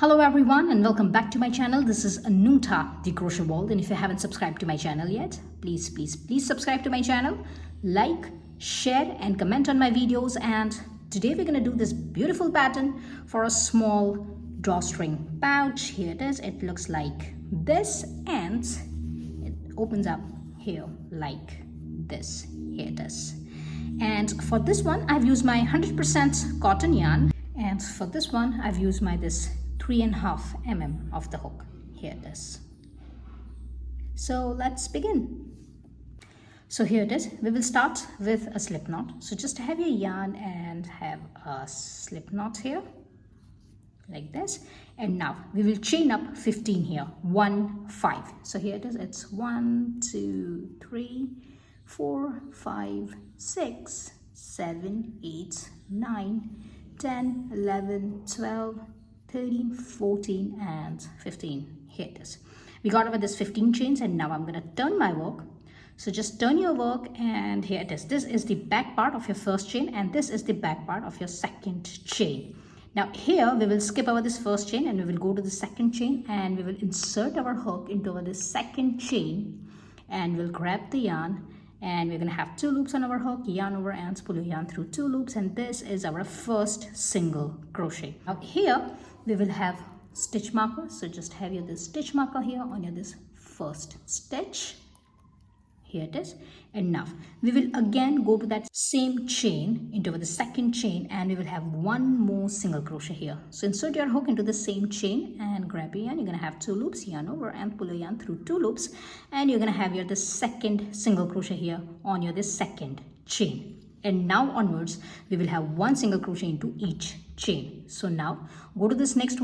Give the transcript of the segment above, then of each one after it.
Hello everyone and welcome back to my channel. This is Anunta, the Crochet World, and if you haven't subscribed to my channel yet, please subscribe to my channel, like, share and comment on my videos. And today we're going to do this beautiful pattern for a small drawstring pouch. Here it is. It looks like this and it opens up here like this. Here it is. And for this one I've used my 100% cotton yarn, and for this one I've used my this 3.5 mm of the hook. Here it is. So let's begin. So here it is. We will start with a slip knot. So just have your yarn and have a slip knot here like this, and now we will chain up 15 here. 1 5. So here it is. It's 1 2 3 4 5 6 7 8 9 10 11 12 13 14 and 15. Here it is. We got over this 15 chains, and now I'm going to turn my work. So just turn your work, and here it is. This is the back part of your first chain, and this is the back part of your second chain. Now here we will skip over this first chain and we will go to the second chain, and we will insert our hook into this second chain, and we'll grab the yarn, and we're going to have 2 loops on our hook, yarn over ends, pull your yarn through 2 loops, and this is our first single crochet. Now here we will have stitch marker. So just have your this stitch marker here on your this first stitch. Here it is. And now we will again go to that same chain into the second chain, and we will have 1 more single crochet here. So insert your hook into the same chain and grab your yarn. You're going to have 2 loops, yarn over and pull your yarn through 2 loops, and you're going to have your the second single crochet here on your this second chain. And now onwards we will have 1 single crochet into each chain. So now go to this next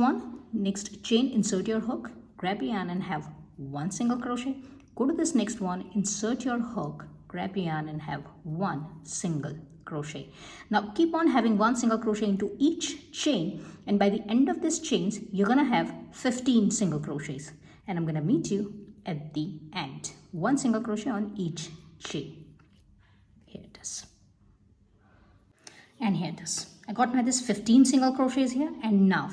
chain, insert your hook, grab your yarn and have 1 single crochet. Go to this next one, insert your hook, grab your yarn and have 1 single crochet. Now keep on having 1 single crochet into each chain, and by the end of this chains you're gonna have 15 single crochets, and I'm gonna meet you at the end. 1 single crochet on each chain. Here it is. And here it is. I got my this 15 single crochets here, and now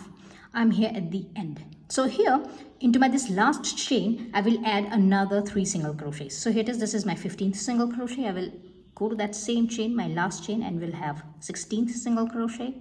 I'm here at the end. So here into my this last chain I will add another 3 single crochets. So here it is. This is my 15th single crochet. I will go to that same chain, my last chain, and we'll have 16th single crochet.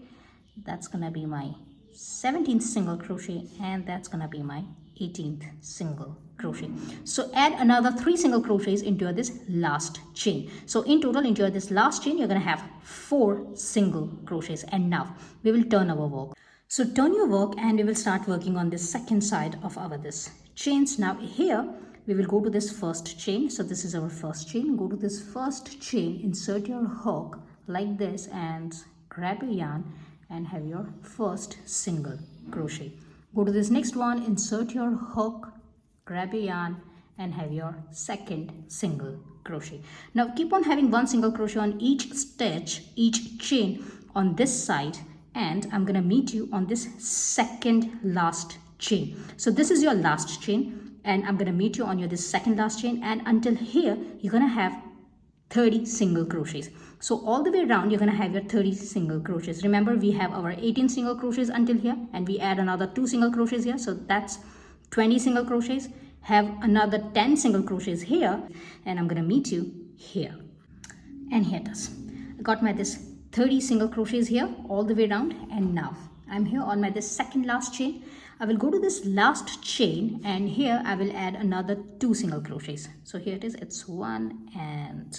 That's gonna be my 17th single crochet, and that's gonna be my 18th single crochet. So add another 3 single crochets into this last chain. So in total into this last chain you're going to have 4 single crochets, and now we will turn our work. So turn your work, and we will start working on this second side of our this chains. Now here we will go to this first chain. So this is our first chain. Go to this first chain, insert your hook like this, and grab your yarn and have your first single crochet. Go to this next one, insert your hook, grab your yarn and have your second single crochet. Now keep on having 1 single crochet on each stitch, each chain on this side, and I'm gonna meet you on this second last chain. So this is your last chain, and I'm gonna meet you on your this second last chain, and until here you're gonna have 30 single crochets. So all the way around you're gonna have your 30 single crochets. Remember, we have our 18 single crochets until here, and we add another 2 single crochets here, so that's 20 single crochets. Have another 10 single crochets here, and I'm gonna meet you here. And here it is. I got my this 30 single crochets here all the way around, and now I'm here on my this second last chain. I will go to this last chain, and here I will add another 2 single crochets. So here it is. It's 1 and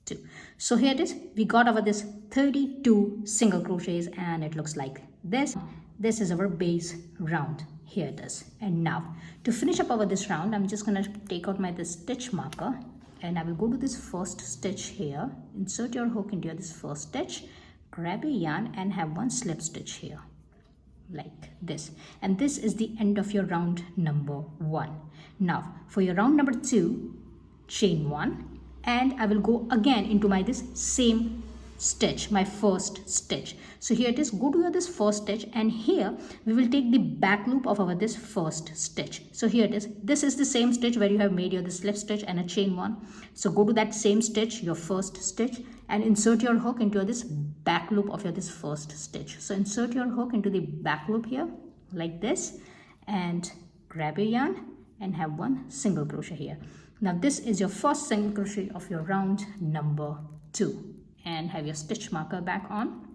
2. So here it is. We got over this 32 single crochets, and it looks like this. This is our base round. Here it is. And now to finish up over this round, I'm just going to take out my this stitch marker, and I will go to this first stitch here, insert your hook into this first stitch, grab your yarn and have 1 slip stitch here like this, and this is the end of your round number 1. Now for your round number 2, chain 1, and I will go again into my this same stitch, my first stitch. So here it is. Go to this first stitch, and here we will take the back loop of our this first stitch. So here it is. This is the same stitch where you have made your this slip stitch and a chain 1. So go to that same stitch, your first stitch, and insert your hook into this back loop of your this first stitch. So insert your hook into the back loop here like this, and grab your yarn and have one single crochet here. Now this is your first single crochet of your round number 2, and have your stitch marker back on.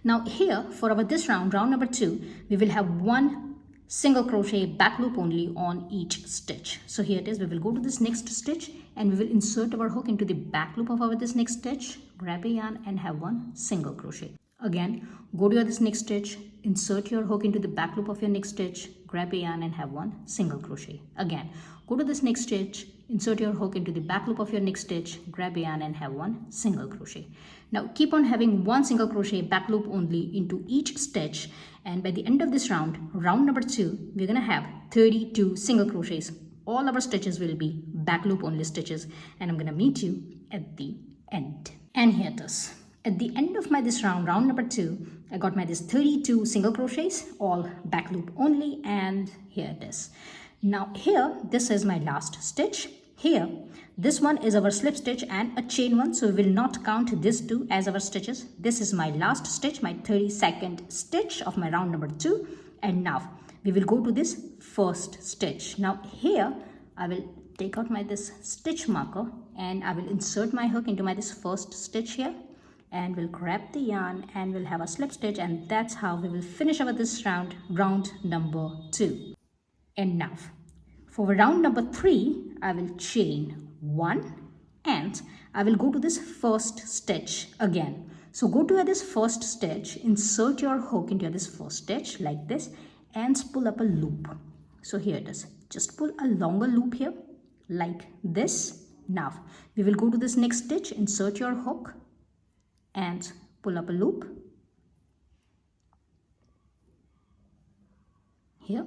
Now here for our this round number 2, we will have one single crochet back loop only on each stitch. So here it is, we will go to this next stitch and we will insert our hook into the back loop of our this next stitch, grab a yarn and have one single crochet. Again, go to your this next stitch, insert your hook into the back loop of your next stitch, grab a yarn and have one single crochet. Again, go to this next stitch, insert your hook into the back loop of your next stitch, grab a yarn and have one single crochet. Now keep on having one single crochet back loop only into each stitch, and by the end of this round number 2, we're gonna have 32 single crochets. All our stitches will be back loop only stitches, and I'm gonna meet you at the end. And here it is. At the end of my this round number 2, I got my this 32 single crochets, all back loop only, and here it is. Now here, this is my last stitch. Here, this one is our slip stitch and a chain one, so we will not count this two as our stitches. This is my last stitch, my 32nd stitch of my round number 2, and now we will go to this first stitch. Now here, I will take out my this stitch marker and I will insert my hook into my this first stitch here, and we'll grab the yarn and we'll have a slip stitch, and that's how we will finish our this round number 2. And now for round number 3, I will chain 1 and I will go to this first stitch again. So go to this first stitch, insert your hook into this first stitch like this and pull up a loop. So here it is, just pull a longer loop here like this. Now we will go to this next stitch, insert your hook and pull up a loop here.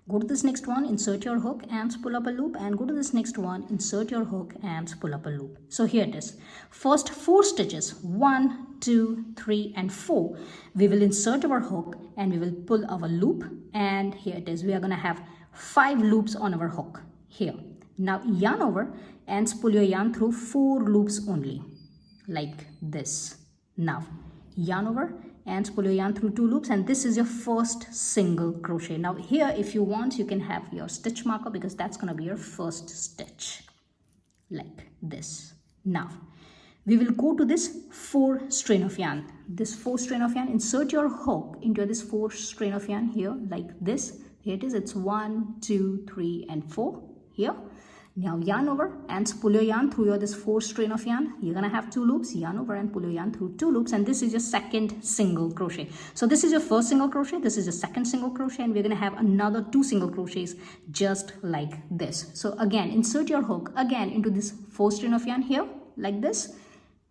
Go to this next one, insert your hook and pull up a loop, and go to this next one, insert your hook and pull up a loop. So here it is. First 4 stitches, 1, 2, 3 and 4. We will insert our hook and we will pull our loop, and here it is. We are going to have 5 loops on our hook here. Now yarn over and pull your yarn through 4 loops only like this. Now yarn over and pull your yarn through 2 loops, and this is your first single crochet. Now here, if you want, you can have your stitch marker because that's going to be your first stitch like this. Now we will go to this 4 strain of yarn. This 4 strain of yarn, insert your hook into this 4 strain of yarn here like this. Here it is, it's 1, 2, 3 and 4 here. Now yarn over and pull your yarn through your this 4 strain of yarn. You're gonna have 2 loops, yarn over and pull your yarn through 2 loops, and this is your second single crochet. So this is your first single crochet, this is your second single crochet, and we're gonna have another 2 single crochets just like this. So again, insert your hook again into this 4 strain of yarn here like this,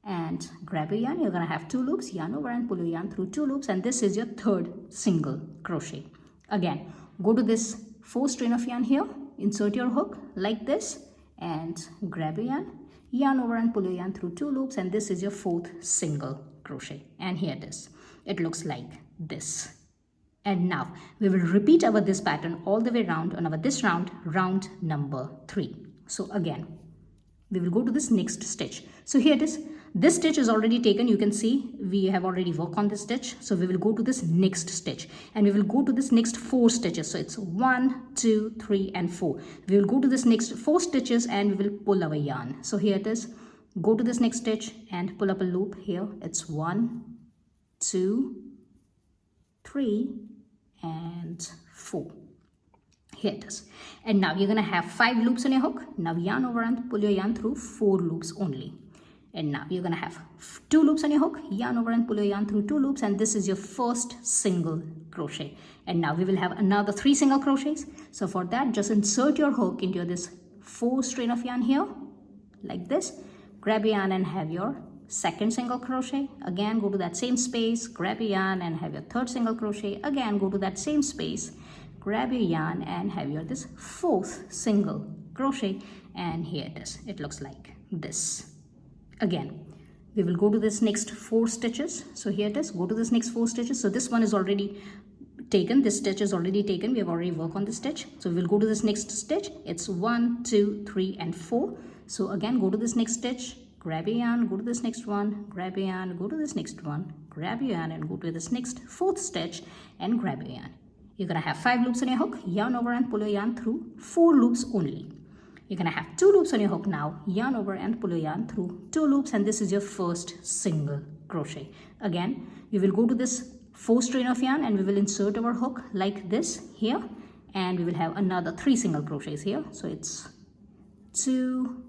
and grab your yarn. You're gonna have 2 loops, yarn over and pull your yarn through 2 loops, and this is your third single crochet. Again, go to this 4 strain of yarn here, insert your hook like this and grab your yarn, yarn over and pull your yarn through 2 loops, and this is your 4th single crochet. And here it is, it looks like this. And now we will repeat our this pattern all the way around on our this round number 3. So again, we will go to this next stitch. So here it is, this stitch is already taken. You can see we have already worked on this stitch. So we will go to this next stitch and we will go to this next 4 stitches. So it's 1, 2, 3 and 4. We will go to this next 4 stitches and we will pull our yarn. So here it is, go to this next stitch and pull up a loop here. It's 1, 2, 3 and 4. Here it is. And now you're going to have 5 loops on your hook. Now yarn over and pull your yarn through 4 loops only. And now you're going to have 2 loops on your hook, yarn over and pull your yarn through 2 loops, and this is your first single crochet. And now we will have another 3 single crochets. So for that, just insert your hook into this 4 strain of yarn here like this, grab your yarn and have your second single crochet. Again, go to that same space, grab your yarn and have your third single crochet. Again, go to that same space, grab your yarn and have your this 4th single crochet. And here it is, it looks like this. Again, we will go to this next 4 stitches. So here it is, go to this next 4 stitches. So this one is already taken, this stitch is already taken, we have already worked on this stitch. So we will go to this next stitch. It's 1, 2, 3 and 4. So again, go to this next stitch, grab your yarn, go to this next one, grab your yarn, go to this next one, grab your yarn and go to this next 4th stitch and grab your yarn. You're going to have 5 loops on your hook, yarn over and pull your yarn through 4 loops only. You're going to have 2 loops on your hook now, yarn over and pull your yarn through 2 loops, and this is your first single crochet. Again, we will go to this 4 strain of yarn and we will insert our hook like this here, and we will have another 3 single crochets here. So it's 2,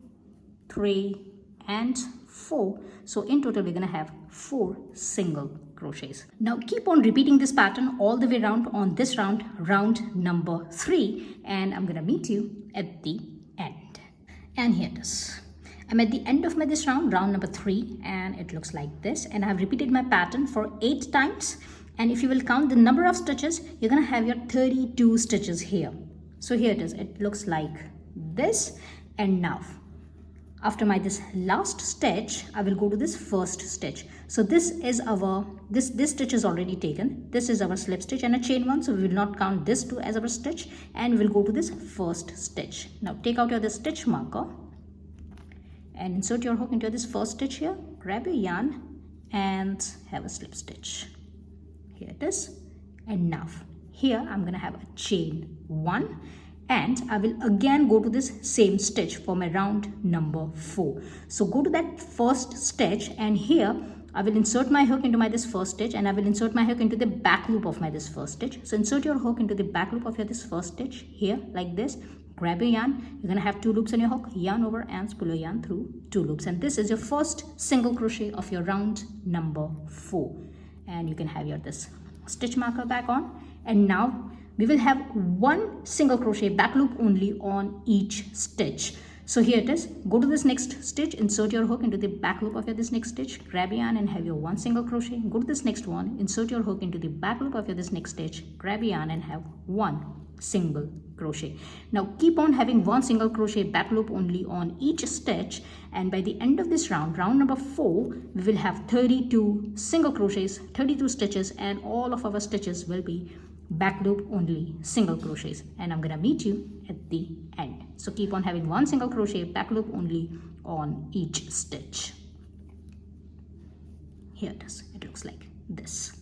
3 and 4. So in total we're going to have 4 single crochets. Now keep on repeating this pattern all the way around on this round, round number 3, and I'm going to meet you at the end. And here it is. I'm at the end of this round, round number 3, and it looks like this, and I have repeated my pattern for 8 times, and if you will count the number of stitches, you're going to have your 32 stitches here. So here it is. It looks like this, and now after this last stitch, I will go to this first stitch. So this is our, this stitch is already taken. This is our slip stitch and a chain one. So we will not count this two as our stitch, and we will go to this first stitch. Now take out your stitch marker and insert your hook into this first stitch here. Grab your yarn and have a slip stitch. Here it is. And now here I'm going to have a chain 1. And I will again go to this same stitch for my round number 4. So go to that first stitch, and here I will insert my hook into this first stitch, and I will insert my hook into the back loop of this first stitch. So insert your hook into the back loop of this first stitch here like this. Grab your yarn. You're going to have 2 loops on your hook, yarn over and pull your yarn through 2 loops. And this is your first single crochet of your round number 4. And you can have your this stitch marker back on. And now we will have 1 single crochet back loop only on each stitch. So here it is. Go to this next stitch, insert your hook into the back loop of this next stitch, grab your yarn and have your 1 single crochet. Go to this next one, insert your hook into the back loop of this next stitch, grab your yarn and have 1 single crochet. Now keep on having 1 single crochet back loop only on each stitch, and by the end of this round, round number 4, we will have 32 single crochets, 32 stitches, and all of our stitches will be back loop only single crochets, and I'm gonna meet you at the end. So keep on having 1 single crochet back loop only on each stitch. Here it is. It looks like this.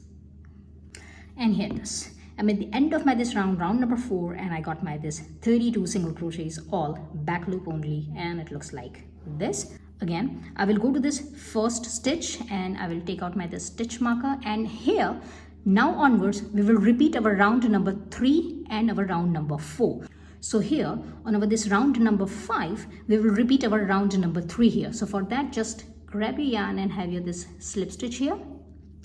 And here it is. I'm at the end of this round, round number 4, and I got this 32 single crochets all back loop only, and it looks like this. Again, I will go to this first stitch and I will take out this stitch marker, and here now onwards, we will repeat our round number 3 and our round number 4. So here on this round number 5, we will repeat our round number 3 here. So for that, just grab your yarn and have your this slip stitch here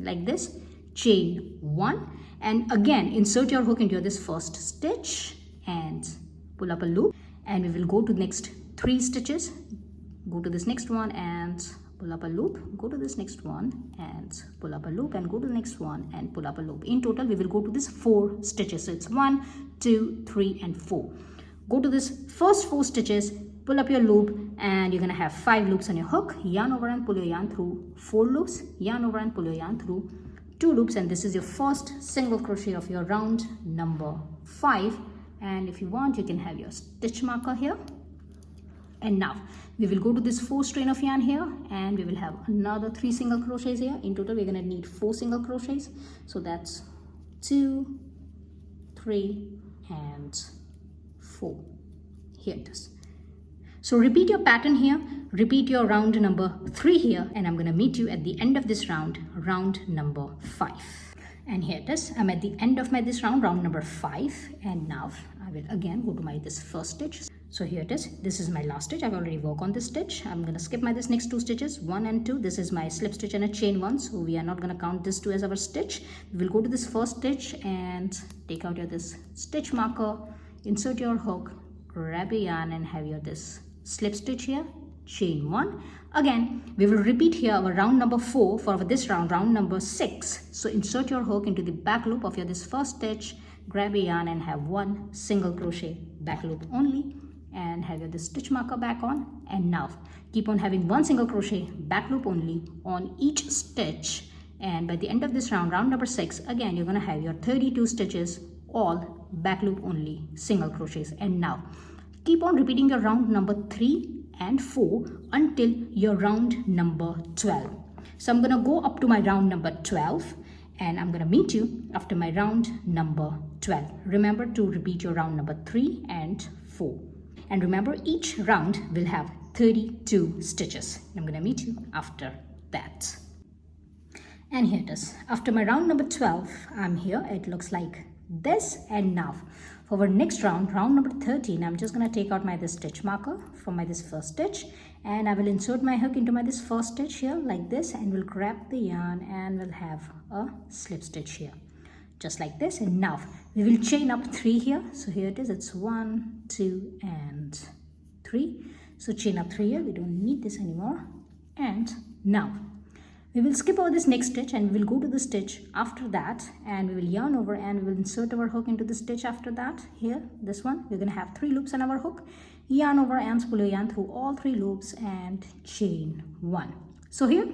like this, chain 1, and again insert your hook into this first stitch and pull up a loop, and we will go to the next 3 stitches. Go to this next one and pull up a loop, go to this next one and pull up a loop, and go to the next one and pull up a loop. In total, we will go to this 4 stitches. So it's 1, 2, 3 and 4. Go to this first 4 stitches, pull up your loop, and you're going to have 5 loops on your hook, yarn over and pull your yarn through 4 loops, yarn over and pull your yarn through 2 loops, and this is your first single crochet of your round number 5. And if you want, you can have your stitch marker here. And now we will go to this 4 strain of yarn here, and we will have another 3 single crochets here. In total, we're going to need 4 single crochets. So that's 2, 3 and 4. Here it is. So repeat your pattern here, repeat your round number 3 here, and I'm going to meet you at the end of this round, round number 5. And here it is. I'm at the end of this round, round number 5, and now I will again go to this first stitch. So here it is. This is my last stitch. I've already worked on this stitch. I'm going to skip this next 2 stitches, 1 and 2. This is my slip stitch and a chain 1. So we are not going to count this 2 as our stitch. We will go to this first stitch and take out this stitch marker, insert your hook, grab your yarn and have your this slip stitch here, chain 1. Again, we will repeat here our round number 4 for this round, round number 6. So insert your hook into the back loop of this first stitch, grab a yarn and have 1 single crochet back loop only, and have your stitch marker back on. And now keep on having 1 single crochet back loop only on each stitch, and by the end of this round, round number 6, again you're going to have your 32 stitches all back loop only single crochets. And now keep on repeating your round number 3 and 4 until your round number 12. So I'm going to go up to my round number 12, and I'm going to meet you after my round number 12. Remember to repeat your round number 3 and 4. And remember, each round will have 32 stitches. I'm going to meet you after that. And here it is. After my round number 12, I'm here. It looks like this. And now for our next round, round number 13, I'm just going to take out my this stitch marker from my this first stitch, and I will insert my hook into my this first stitch here like this, and we'll grab the yarn and we'll have a slip stitch here just like this. And now we will chain up 3 here. So here it is. It's 1, 2 and 3. So chain up 3 here. We don't need this anymore. And now we will skip over this next stitch and we will go to the stitch after that, and we will yarn over and we will insert our hook into the stitch after that. Here, this one, we're going to have 3 loops on our hook, yarn over and spool your yarn through all 3 loops and chain 1. So here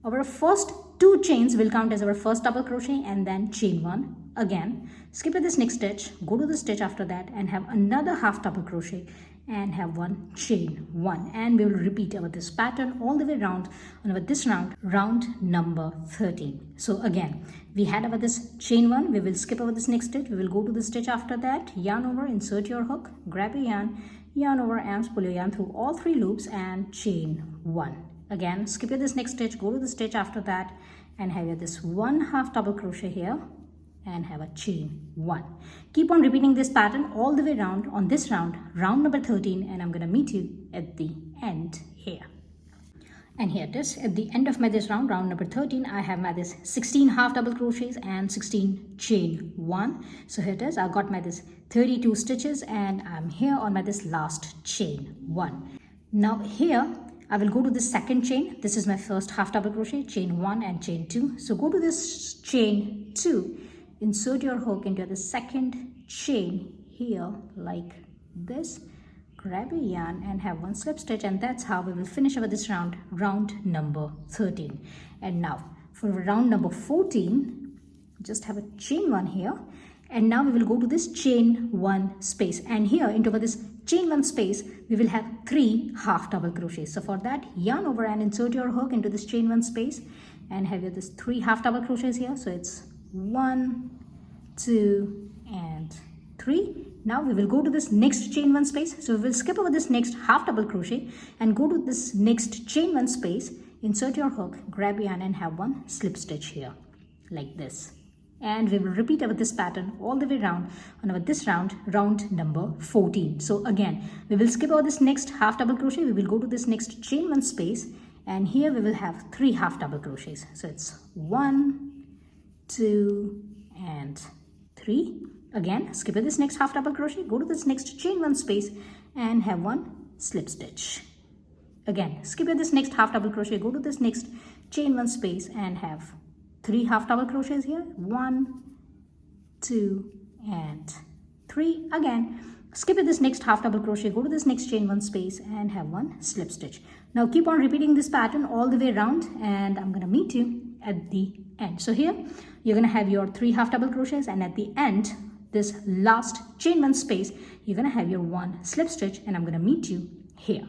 our first 2 chains will count as our first double crochet, and then chain 1 again. Skip this next stitch, go to the stitch after that and have another half double crochet and have 1 chain 1, and we will repeat our this pattern all the way around on our this round number 13. So again, we had our this chain 1, we will skip over this next stitch, we will go to the stitch after that, yarn over, insert your hook, grab a yarn over and spool your yarn through all 3 loops and chain 1. Again, skip this next stitch, go to the stitch after that and have this 1 half double crochet here and have a chain 1. Keep on repeating this pattern all the way around on this round number 13, and I'm going to meet you at the end here. And here it is. At the end of my this round number 13, I have my this 16 half double crochets and 16 chain 1. So here it is. I got my this 32 stitches and I'm here on my this last chain 1. Now here I will go to the second chain. This is my first half double crochet, chain 1 and chain 2. So go to this chain 2, insert your hook into the second chain here like this, grab a yarn and have 1 slip stitch, and that's how we will finish over this round number 13. And now for round number 14, just have a chain 1 here, and now we will go to this chain 1 space, and here into this chain 1 space we will have 3 half double crochets. So for that, yarn over and insert your hook into this chain 1 space and have this 3 half double crochets here. So it's 1, 2 and 3. Now we will go to this next chain 1 space. So we will skip over this next half double crochet and go to this next chain 1 space, insert your hook, grab yarn and have 1 slip stitch here like this. And we will repeat over this pattern all the way around on our this round number 14. So again, we will skip over this next half double crochet, we will go to this next chain 1 space, and here we will have 3 half double crochets. So it's 1, 2 and 3. Again, skip this next half double crochet, go to this next chain 1 space and have 1 slip stitch. Again, skip this next half double crochet, go to this next chain 1 space and have 3 half double crochets here, 1, 2 and 3. Again, skip this next half double crochet, go to this next chain 1 space and have 1 slip stitch. Now keep on repeating this pattern all the way around, and I'm going to meet you at the end. So here you're going to have your 3 half double crochets, and at the end, this last chain 1 space, you're going to have your 1 slip stitch, and I'm going to meet you here.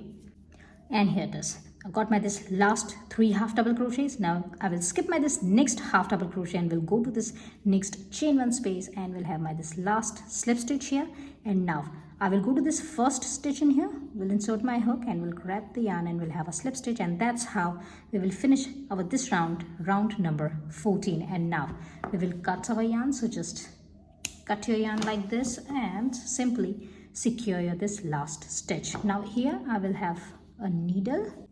And here it is. I got my this last 3 half double crochets. Now I will skip my this next half double crochet and we'll go to this next chain 1 space and we'll have my this last slip stitch here. And now I will go to this first stitch in here, we'll insert my hook and we'll grab the yarn and we'll have a slip stitch, and that's how we will finish our this round number 14. And now we will cut our yarn. So just cut your yarn like this and simply secure your this last stitch. Now here I will have a needle.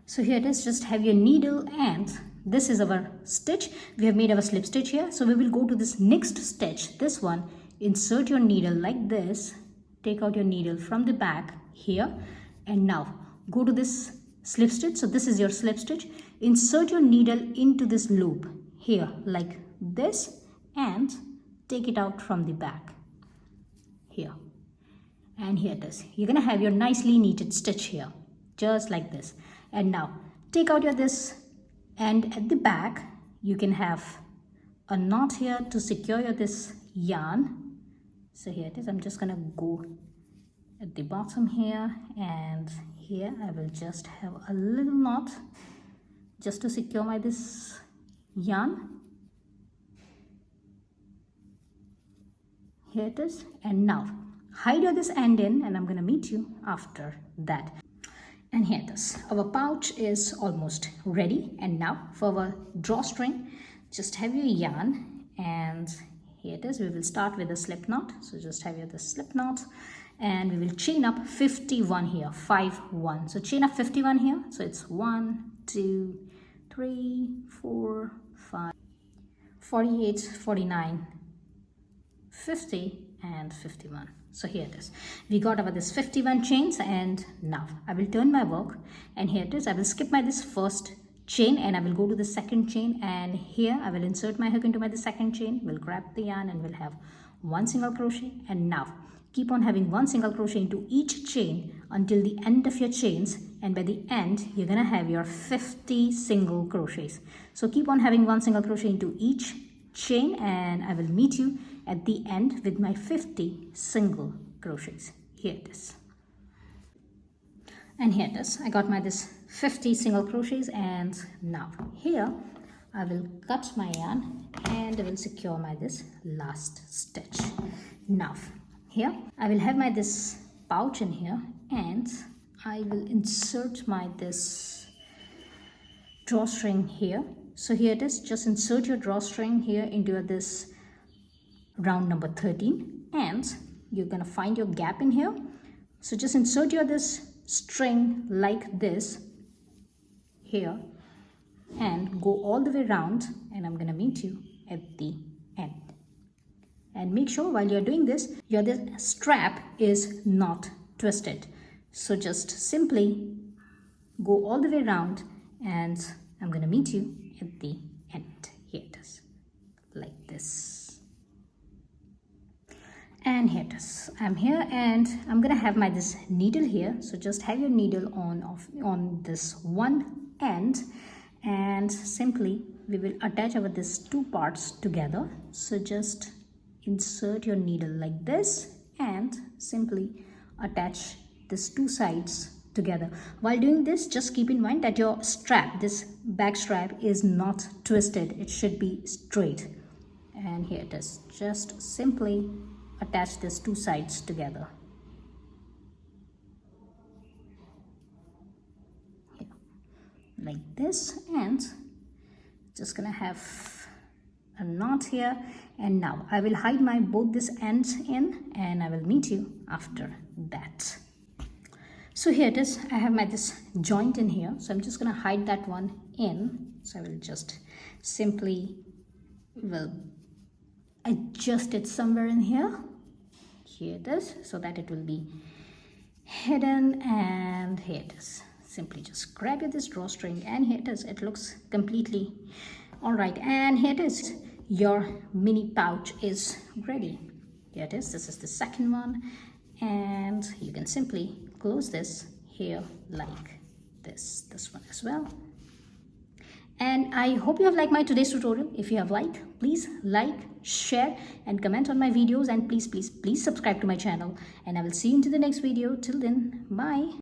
So here it is, just have your needle, and this is our stitch. We have made our slip stitch here. So we will go to this next stitch, this one, insert your needle like this, take out your needle from the back here, and now go to this slip stitch. So this is your slip stitch. Insert your needle into this loop here like this and take it out from the back here. And here it is. You're going to have your nicely knitted stitch here, just like this. And now take out your this, and at the back you can have a knot here to secure your this yarn. So here it is. I'm just gonna go at the bottom here, and here I will just have a little knot just to secure my this yarn. here it is. And now hide your this end in, and I'm going to meet you after that. And here it is. Our pouch is almost ready. And now for our drawstring, just have your yarn, and here it is. We will start with a slip knot. So just have your the slip knot, and we will chain up 51 here, 5 1. So chain up 51 here. So it's 1 2 3 4 5 48 49 50 and 51. So here it is. We got our this 51 chains, and now I will turn my work, and here it is. I will skip my this first chain and I will go to the second chain, and here I will insert my hook into my the second chain. We'll grab the yarn and we'll have 1 single crochet, and now keep on having 1 single crochet into each chain until the end of your chains, and by the end you're gonna have your 50 single crochets. So keep on having 1 single crochet into each chain, and I will meet you at the end with my 50 single crochets. Here it is. And here it is. I got my this 50 single crochets, and now here I will cut my yarn and I will secure my this last stitch. Now here I will have my this pouch in here, and I will insert my this drawstring here. So here it is. Just insert your drawstring here into this round number 13, and you're gonna find your gap in here. So just insert your this string like this here and go all the way around, and I'm gonna meet you at the end. And make sure while you're doing this, your this strap is not twisted. So just simply go all the way around, and I'm gonna meet you at the end. Here it is, like this. And here it is. I'm here, and I'm gonna have my this needle here. So just have your needle on this one end, and simply we will attach our this 2 parts together. So just insert your needle like this and simply attach these 2 sides together. While doing this, just keep in mind that your strap, this back strap, is not twisted. It should be straight. And here it is. Just simply attach these 2 sides together. Here, like this, and just gonna have a knot here. And now I will hide my both these ends in, and I will meet you after that. So here it is. I have my this joint in here, so I'm just gonna hide that one in. So I will just simply will adjust it somewhere in here. Here it is, so that it will be hidden, and here it is. Simply just grab your this drawstring, and here it is. It looks completely all right, and here it is. Your mini pouch is ready. Here it is. This is the second one, and you can simply close this here like this one as well. And I hope you have liked my today's tutorial. If you have liked, please like, share and comment on my videos, and please subscribe to my channel, and I will see you into the next video. Till then, bye.